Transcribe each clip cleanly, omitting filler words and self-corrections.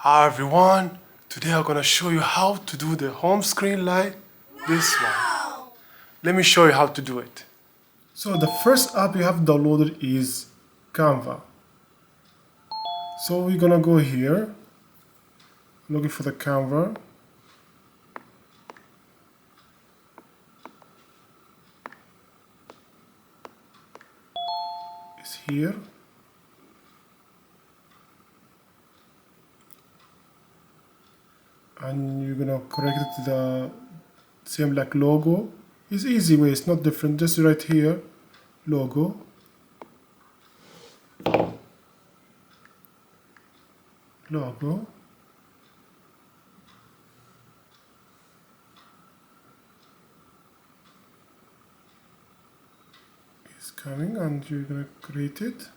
Hi everyone, today I'm gonna show you how to do the home screen like this one. Let me show you how to do it. So the first app you have downloaded is Canva. So we're gonna go here, looking for the Canva. It's here. And you're gonna correct it to the same like logo. It's easy way, it's not different. Just right here, logo. Logo. It's coming and you're gonna create it.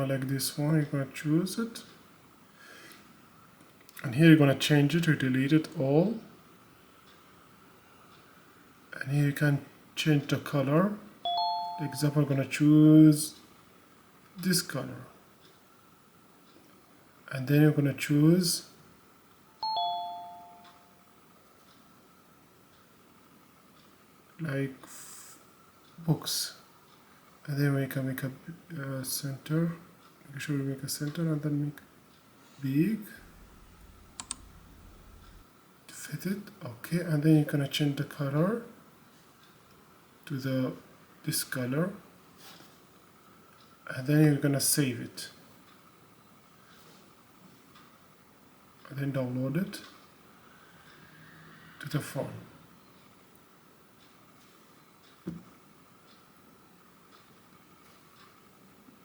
Like this one, you're gonna choose it. And here you're gonna change it or delete it all. And here you can change the color. For example, I'm gonna choose this color. And then you're gonna choose like books. And then we can make a center. Make sure we make a center and then make big to fit it. Okay, and then you're gonna change the color to this color, and then you're gonna save it, and then download it to the phone.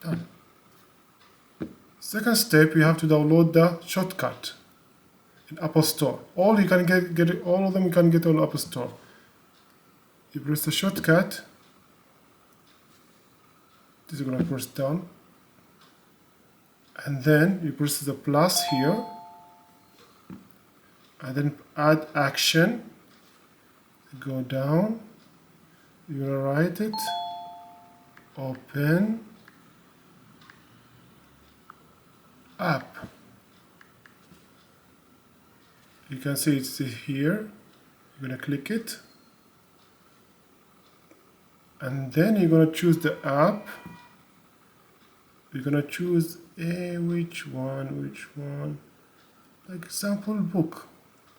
Done. Second step, you have to download the shortcut in Apple Store. All you can get all of them you can get on Apple Store. You press the shortcut. This is gonna press down, and then you press the plus here, and then add action. Go down. You're gonna write it. Open app. You can see it's here. You're gonna click it, and then you're gonna choose the app. You're gonna choose which one, like example book,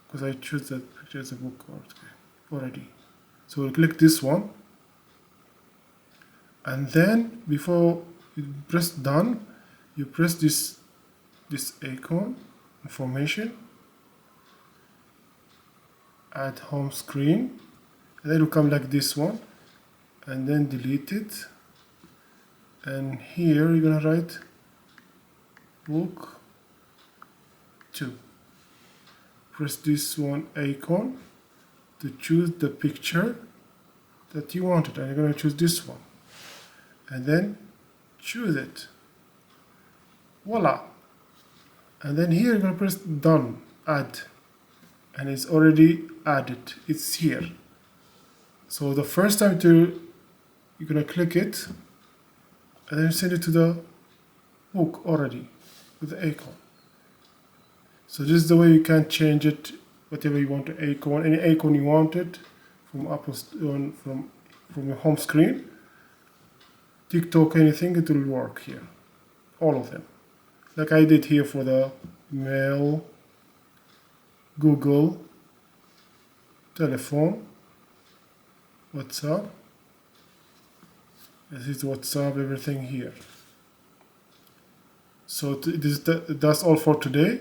because I choose that picture as a book already. So we'll click this one, and then before you press done, you press this icon, information, add home screen, and then it will come like this one, and then delete it. And here you're gonna write book 2. Press this one icon to choose the picture that you wanted, and you're gonna choose this one, and then choose it. Voila! And then here you're gonna press done, add, and it's already added. It's here. So the first time you're gonna click it, and then send it to the book already with the icon. So this is the way you can change it, whatever you want, the icon, any icon you wanted from Apple from your home screen, TikTok, anything, it will work here, all of them. Like I did here for the mail, Google, telephone, WhatsApp. This is WhatsApp, everything here. So that's all for today.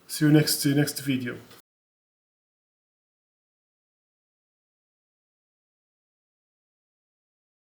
See you next video.